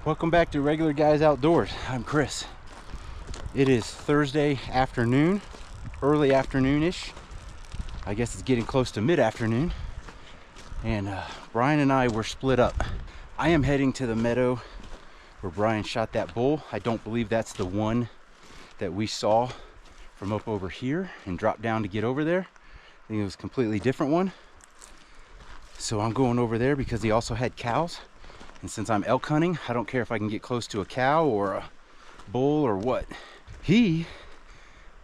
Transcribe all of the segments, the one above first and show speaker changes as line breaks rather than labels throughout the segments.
Welcome back to Regular Guys Outdoors. I'm Chris. It is Thursday afternoon, early afternoon-ish. I guess it's getting close to mid-afternoon. And Brian and I were split up. I am heading to the meadow where Brian shot that bull. I don't believe that's the one that we saw from up over here and dropped down to get over there. I think it was a completely different one. So I'm going over there because he also had cows. And since I'm elk hunting, I don't care if I can get close to a cow or a bull or what. He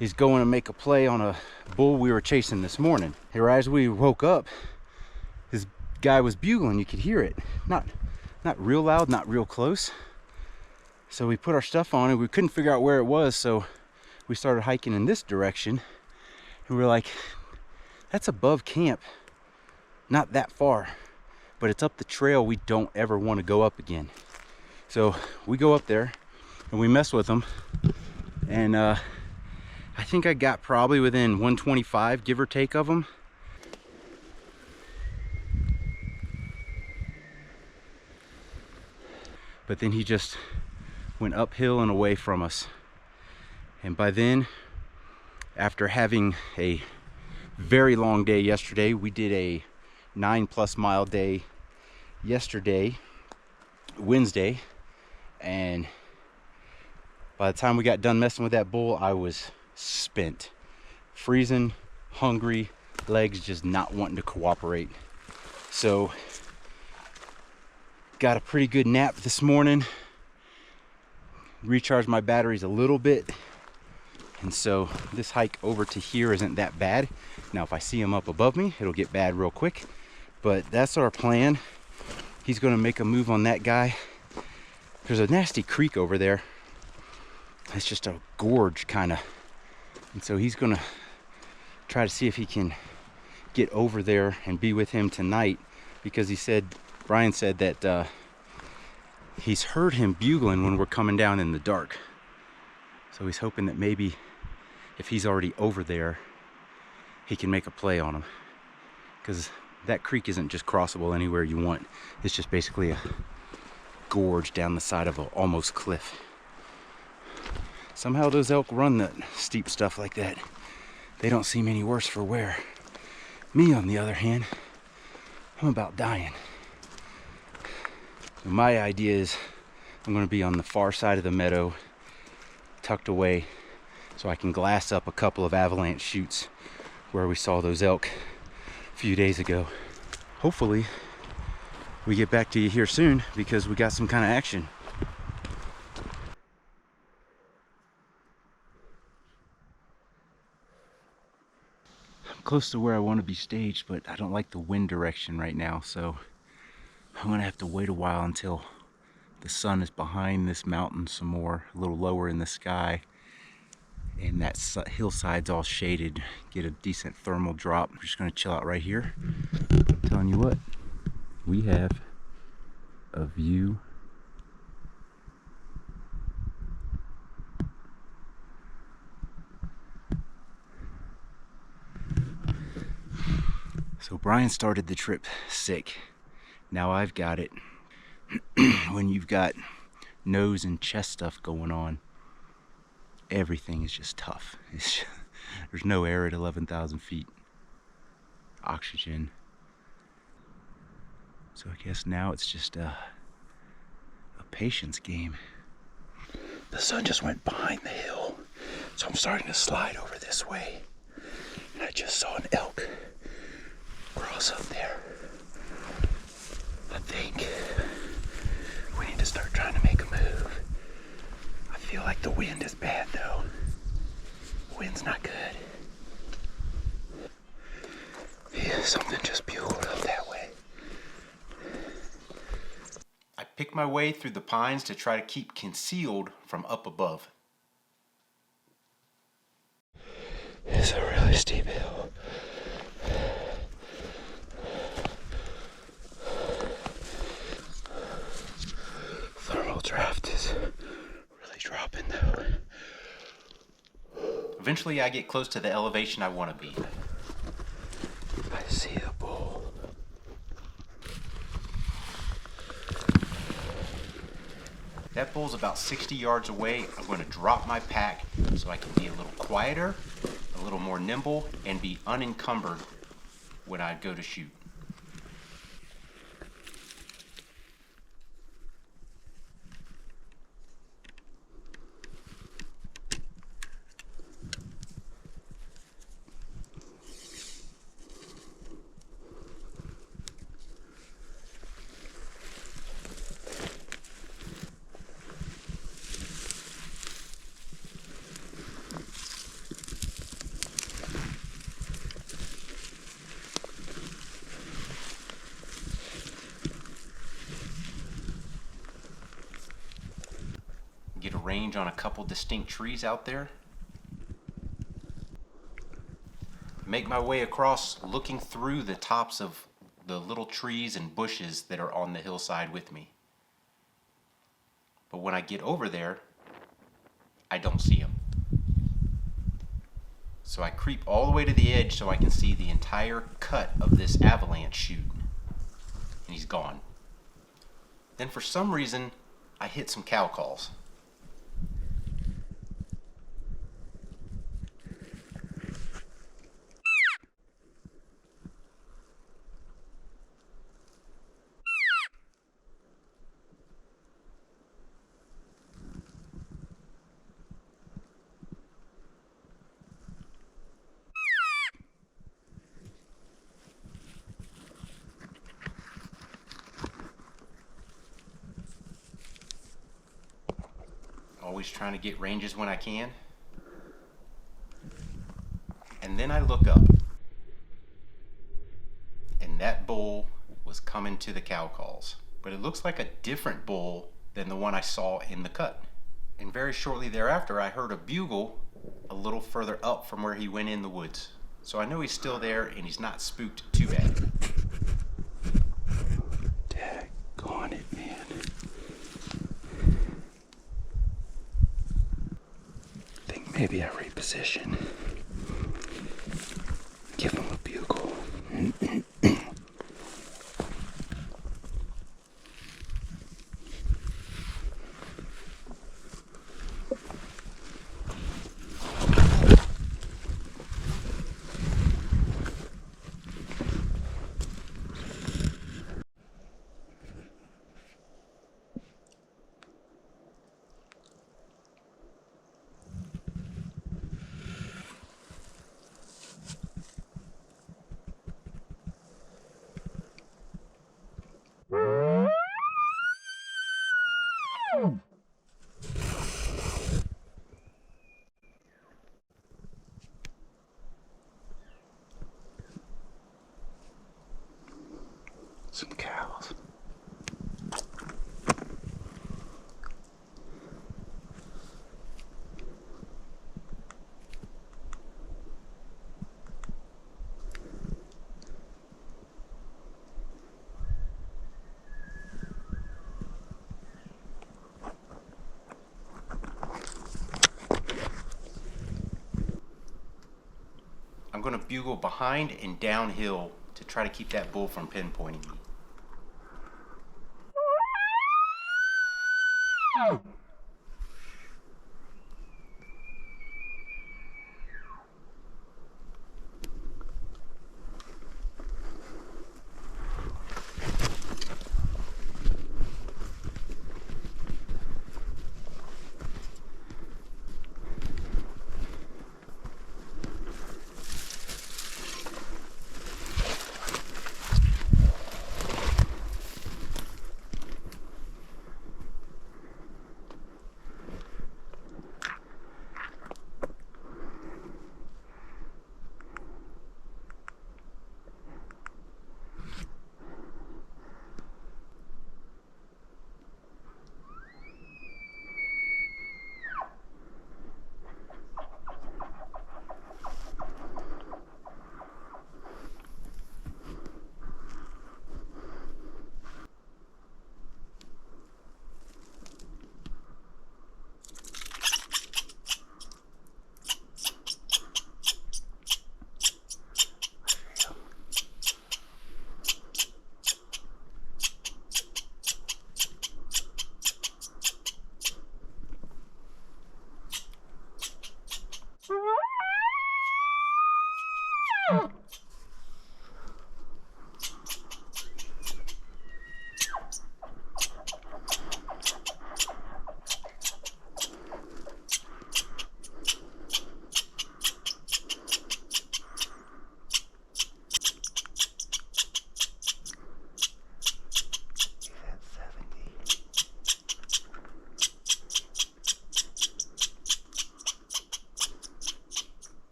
is going to make a play on a bull we were chasing this morning. Here, as we woke up, this guy was bugling. You could hear it. Not real loud, not real close. So we put our stuff on and we couldn't figure out where it was. So we started hiking in this direction. And we were like, that's above camp. Not that far. But it's up the trail we don't ever want to go up again. So we go up there and we mess with them. And I think I got probably within 125, give or take, of them. But then he just went uphill and away from us. And by then, after having a very long day yesterday, we did a 9+ mile day yesterday, Wednesday, and by the time we got done messing with that bull, I was spent, freezing, hungry, legs just not wanting to cooperate. So got a pretty good nap this morning, recharged my batteries a little bit, and so this hike over to here isn't that bad. Now if I see him up above me, it'll get bad real quick. But that's our plan. He's going to make a move on that guy. There's a nasty creek over there. It's just a gorge kind of. And so he's going to try to see if he can get over there and be with him tonight. Because he said, Brian said that he's heard him bugling when we're coming down in the dark. So he's hoping that maybe if he's already over there, he can make a play on him. Because that creek isn't just crossable anywhere you want. It's just basically a gorge down the side of an almost cliff. Somehow those elk run that steep stuff like that. They don't seem any worse for wear. Me, on the other hand, I'm about dying. And my idea is I'm going to be on the far side of the meadow, tucked away, so I can glass up a couple of avalanche chutes where we saw those elk a few days ago. Hopefully we get back to you here soon because we got some kind of action. I'm close to where I want to be staged, but I don't like the wind direction right now, so I'm gonna have to wait a while until the sun is behind this mountain some more, a little lower in the sky, and that hillside's all shaded, get a decent thermal drop. I'm just gonna chill out right here. I'm telling you what, we have a view So Brian started the trip sick. Now I've got it. When you've got nose and chest stuff going on, everything is just tough. There's no air at 11,000 feet. Oxygen. So I guess now it's just a patience game. The sun just went behind the hill, so I'm starting to slide over this way. And I just saw an elk cross up there. I think we need to start trying to make a move. I feel like the wind is bad though. The wind's not good. Yeah, something just bugled up that way. I pick my way through the pines to try to keep concealed from up above. It's a really steep hill. dropping though. Eventually I get close to the elevation I want to be. I see the bull. That bull's about 60 yards away. I'm going to drop my pack so I can be a little quieter, a little more nimble, and be unencumbered when I go to shoot. Get a range on a couple distinct trees out there. Make my way across, looking through the tops of the little trees and bushes that are on the hillside with me. But when I get over there, I don't see him. So I creep all the way to the edge so I can see the entire cut of this avalanche chute. And he's gone. Then for some reason, I hit some cow calls. Always trying to get ranges when I can. And then I look up, and that bull was coming to the cow calls. But it looks like a different bull than the one I saw in the cut. And very shortly thereafter, I heard a bugle a little further up from where he went in the woods. So I know he's still there and he's not spooked too bad. Daggone it, man. Maybe I reposition. Give him a bugle. Some cows. I'm going to bugle behind and downhill to try to keep that bull from pinpointing me.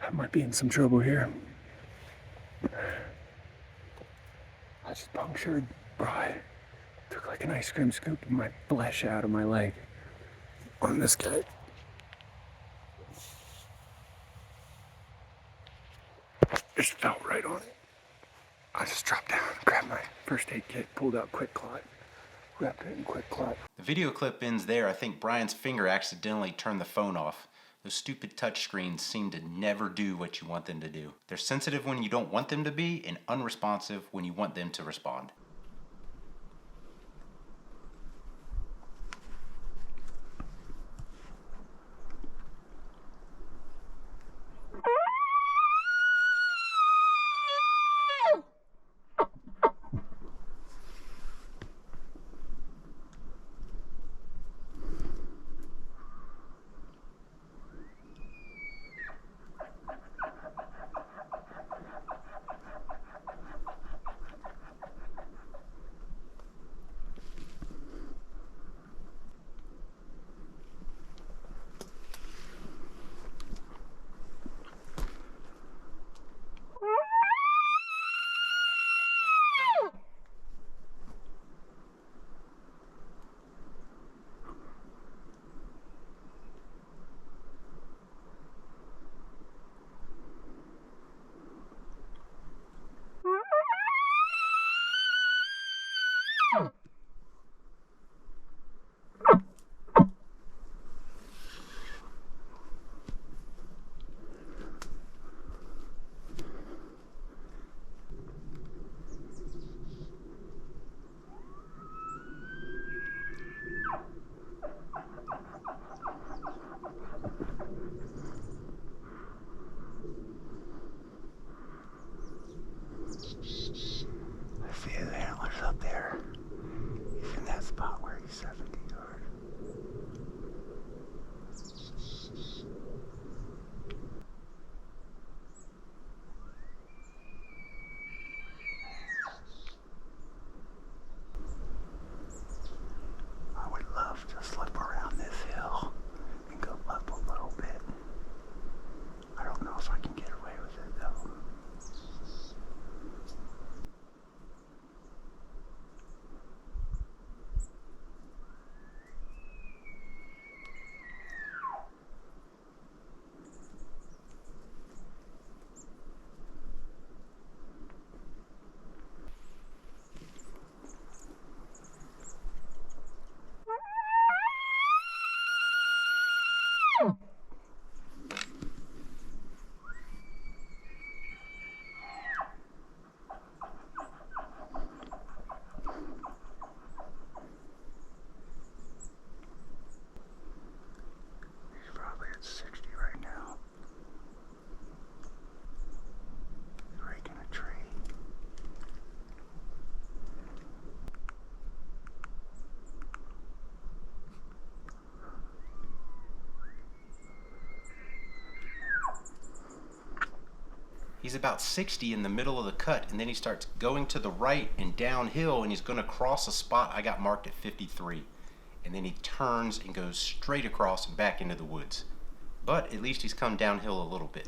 I might be in some trouble here. I just punctured, took like an ice cream scoop of my flesh out of my leg on this guy. Just felt right on it. I just dropped down, grabbed my first aid kit, pulled out Quick Clot, wrapped it in Quick Clot.
The video clip ends there. I think Brian's finger accidentally turned the phone off. Those stupid touchscreens seem to never do what you want them to do. They're sensitive when you don't want them to be, and unresponsive when you want them to respond.
To slip around this hill and go up a little bit. I don't know if I can get away with it though.
He's about 60 in the middle of the cut, and then he starts going to the right and downhill, and he's going to cross a spot I got marked at 53. And then he turns and goes straight across and back into the woods. But at least he's come downhill a little bit.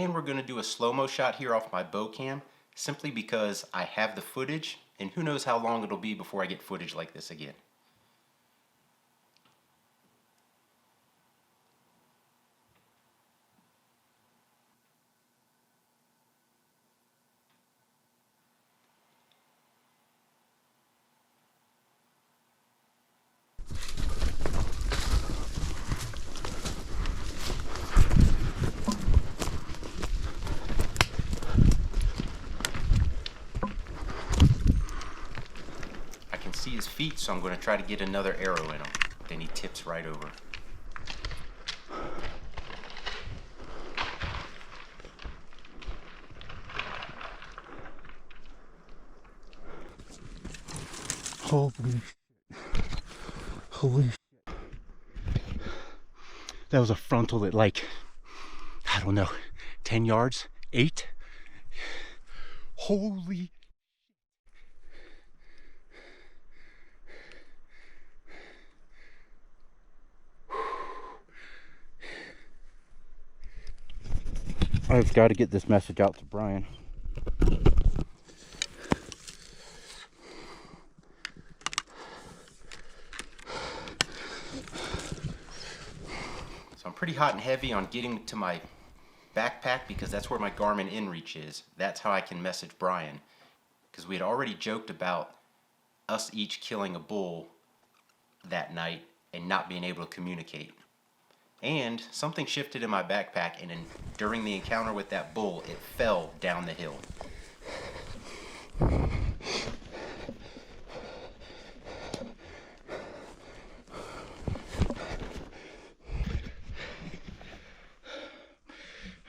And we're going to do a slow-mo shot here off my bow cam, simply because I have the footage, and who knows how long it'll be before I get footage like this again. See his feet, so I'm going to try to get another arrow in him. Then he tips right over.
Holy shit. Holy shit. That was a frontal at like, I don't know, 10 yards? 8? Holy. I've got to get this message out to Brian.
So I'm pretty hot and heavy on getting to my backpack because that's where my Garmin inReach is. That's how I can message Brian. Because we had already joked about us each killing a bull that night and not being able to communicate. And something shifted in my backpack, and during the encounter with that bull, it fell down the hill.
I'm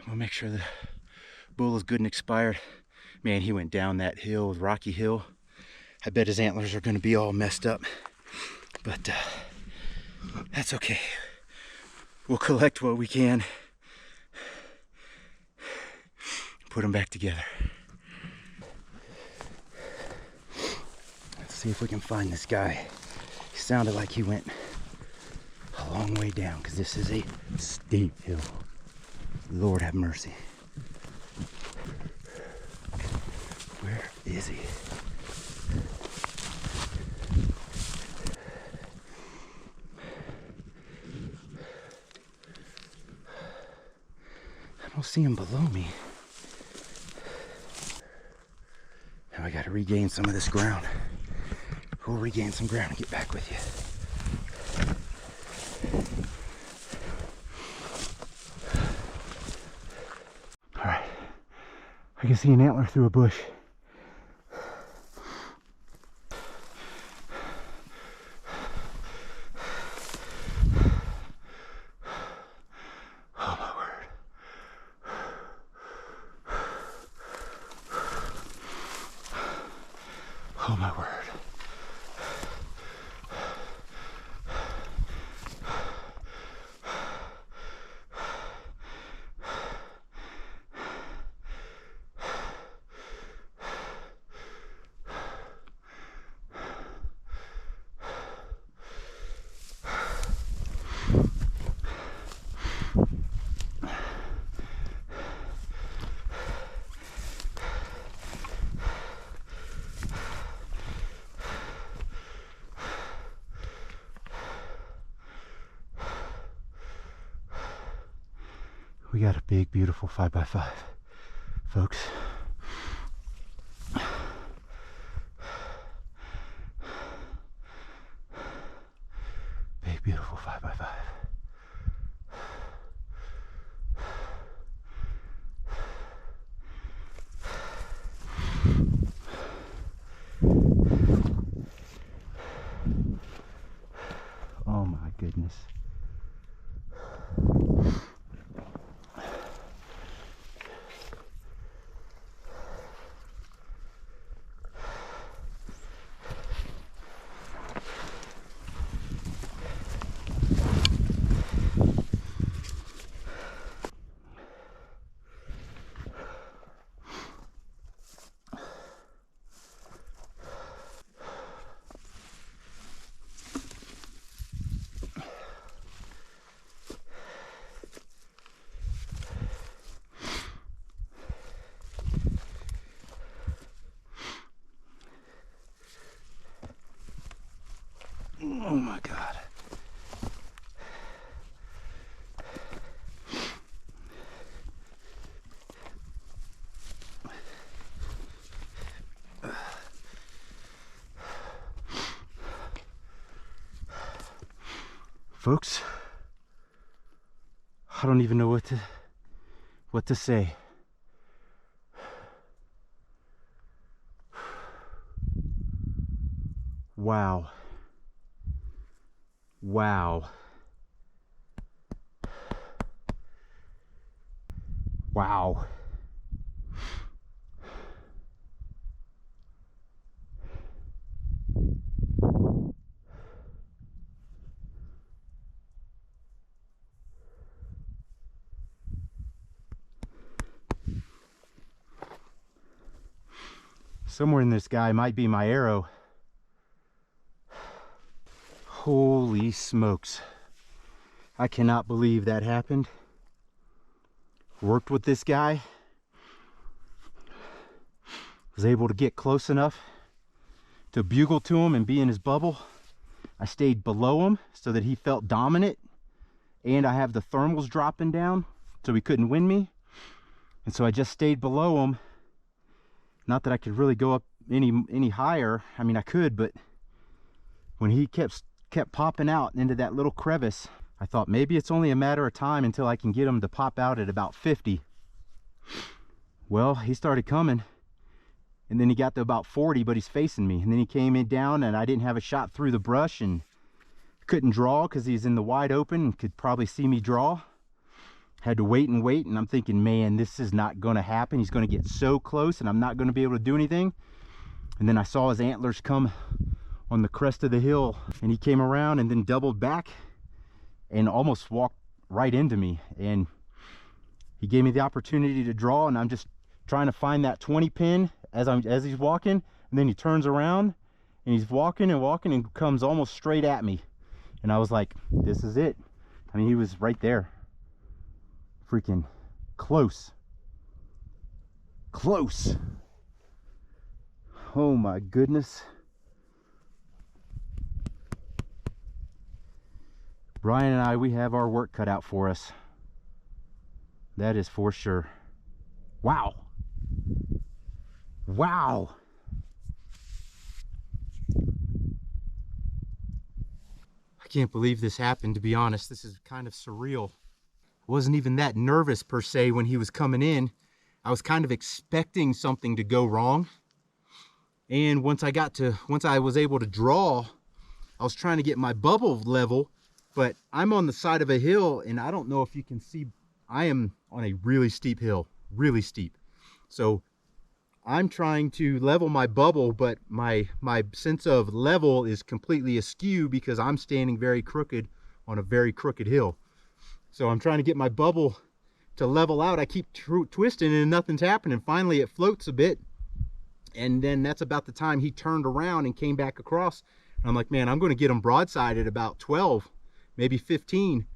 gonna make sure the bull is good and expired. Man, he went down that hill, rocky hill. I bet his antlers are gonna be all messed up, but that's okay. We'll collect what we can, put them back together. Let's see if we can find this guy. He sounded like he went a long way down because this is a steep hill. Lord have mercy. Where is he? I don't see him below me. Now I gotta regain some of this ground. We'll regain some ground and get back with you. All right, I can see an antler through a bush. Oh my word. We got a big, beautiful 5x5, folks. Big, beautiful 5x5. Oh my goodness.
Oh my God. Folks, I don't even know what to say. Wow. Wow. Wow. Somewhere in this guy might be my arrow. Holy smokes. I cannot believe that happened. Worked with this guy. Was able to get close enough to bugle to him and be in his bubble. I stayed below him so that he felt dominant. And I have the thermals dropping down so he couldn't win me. And so I just stayed below him. Not that I could really go up any higher. I mean, I could, but when he kept popping out into that little crevice, I thought maybe it's only a matter of time until I can get him to pop out at about 50. Well, he started coming, and then he got to about 40, but he's facing me. And then he came in down, and I didn't have a shot through the brush and couldn't draw because he's in the wide open and could probably see me draw. Had to wait and wait, and I'm thinking, man, this is not going to happen. He's going to get so close, and I'm not going to be able to do anything. And then I saw his antlers come on the crest of the hill, and he came around and then doubled back and almost walked right into me. And he gave me the opportunity to draw, and I'm just trying to find that 20 pin as he's walking, and then he turns around and he's walking and walking and comes almost straight at me. And I was like, this is it. I mean, he was right there. Freaking close. Close. Oh my goodness. Brian and I, we have our work cut out for us. That is for sure. Wow. Wow. I can't believe this happened, to be honest. This is kind of surreal. I wasn't even that nervous per se when he was coming in. I was kind of expecting something to go wrong. And once I was able to draw, I was trying to get my bubble level, but I'm on the side of a hill, and I don't know if you can see, I am on a really steep hill, really steep. So I'm trying to level my bubble, but my sense of level is completely askew because I'm standing very crooked on a very crooked hill. So I'm trying to get my bubble to level out. I keep twisting and nothing's happening. Finally, it floats a bit. And then that's about the time he turned around and came back across. And I'm like, man, I'm going to get him broadside at about 12, maybe 15.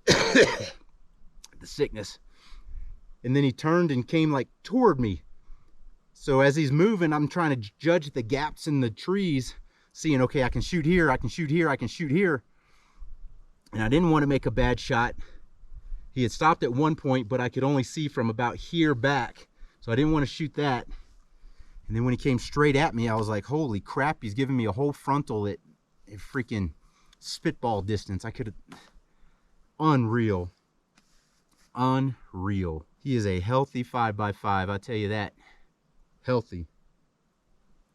The sickness. And then he turned and came like toward me. So as he's moving, I'm trying to judge the gaps in the trees, seeing, okay, I can shoot here, I can shoot here, I can shoot here. And I didn't want to make a bad shot. He had stopped at one point, but I could only see from about here back. So I didn't want to shoot that. And then when he came straight at me, I was like, holy crap, he's giving me a whole frontal at freaking spitball distance. I could have... Unreal. Unreal. He is a healthy 5x5, I'll tell you that. Healthy.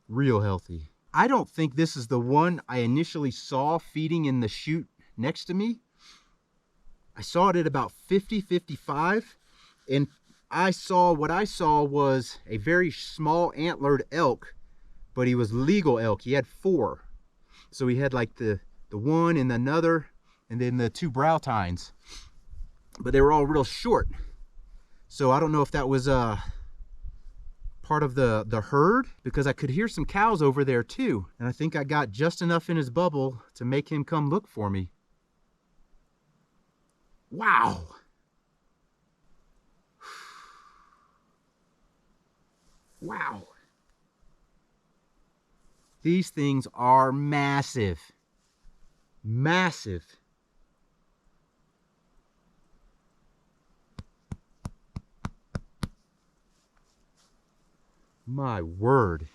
Real healthy. I don't think this is the one I initially saw feeding in the chute next to me. I saw it at about 50, 55, and what I saw was a very small antlered elk, but he was legal elk. He had 4. So he had like the one and another, and then the 2 brow tines, but they were all real short. So I don't know if that was part of the herd, because I could hear some cows over there too, and I think I got just enough in his bubble to make him come look for me. Wow. Wow. These things are massive. Massive. My word.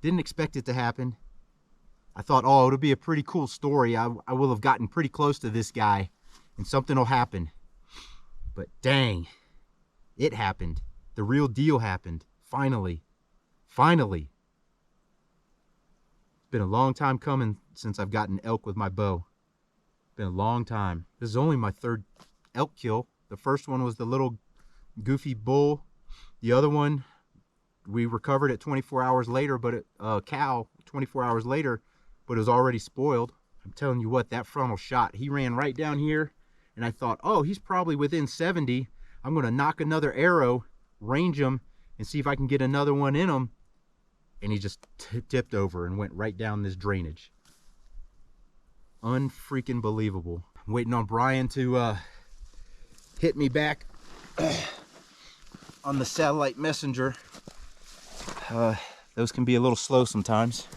Didn't expect it to happen. I thought, oh, it'll be a pretty cool story. I will have gotten pretty close to this guy and something will happen. But dang, it happened. The real deal happened. Finally. Finally. It's been a long time coming since I've gotten elk with my bow. Been a long time. This is only my third elk kill. The first one was the little goofy bull. The other one, we recovered it 24 hours later, but cow 24 hours later, but it was already spoiled. I'm telling you what, that frontal shot, he ran right down here, and I thought, oh, he's probably within 70. I'm going to knock another arrow, range him, and see if I can get another one in him. And he just tipped over and went right down this drainage. Unfreaking believable. I'm waiting on Brian to hit me back on the satellite messenger. Those can be a little slow sometimes.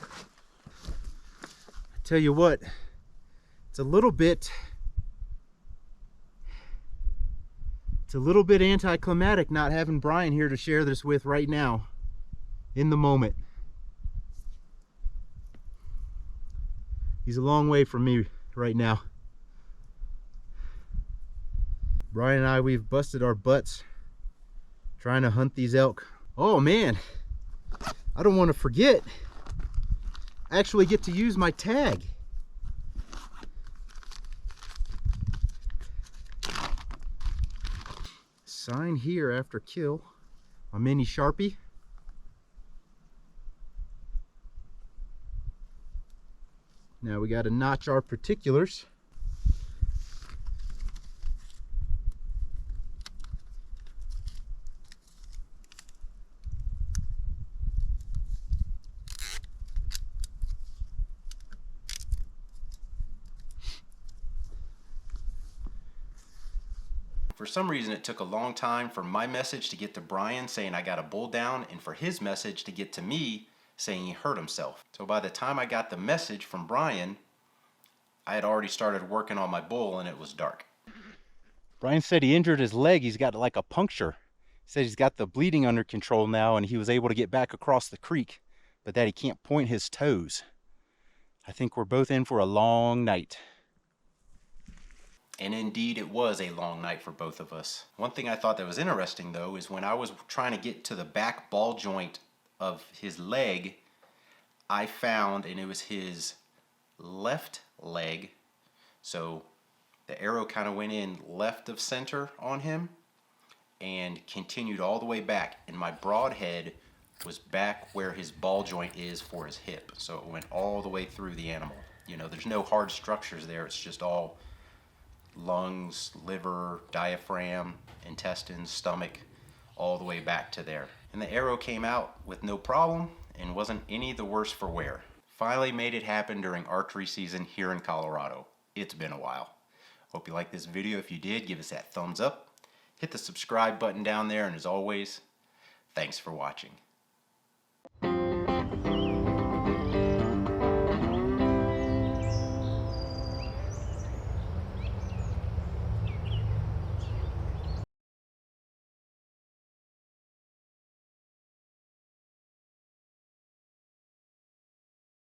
I tell you what, it's a little bit anticlimactic not having Brian here to share this with right now, in the moment. He's a long way from me right now. Brian and I, we've busted our butts trying to hunt these elk. Oh man, I don't want to forget. I actually get to use my tag. Sign here after kill. My mini Sharpie. Now we got to notch our particulars.
For some reason, it took a long time for my message to get to Brian saying I got a bull down, and for his message to get to me saying he hurt himself. So by the time I got the message from Brian, I had already started working on my bull and it was dark.
Brian said he injured his leg. He's got like a puncture. He said he's got the bleeding under control now and he was able to get back across the creek, but that he can't point his toes. I think we're both in for a long night.
And indeed, it was a long night for both of us. One thing I thought that was interesting, though, is when I was trying to get to the back ball joint of his leg, I found, and it was his left leg, so the arrow kind of went in left of center on him and continued all the way back, and my broadhead was back where his ball joint is for his hip, so it went all the way through the animal. You know, there's no hard structures there, it's just all lungs, liver, diaphragm, intestines, stomach, all the way back to there. And the arrow came out with no problem and wasn't any the worse for wear. Finally made it happen during archery season here in Colorado. It's been a while. Hope you liked this video. If you did, give us that thumbs up. Hit the subscribe button down there, and as always, thanks for watching.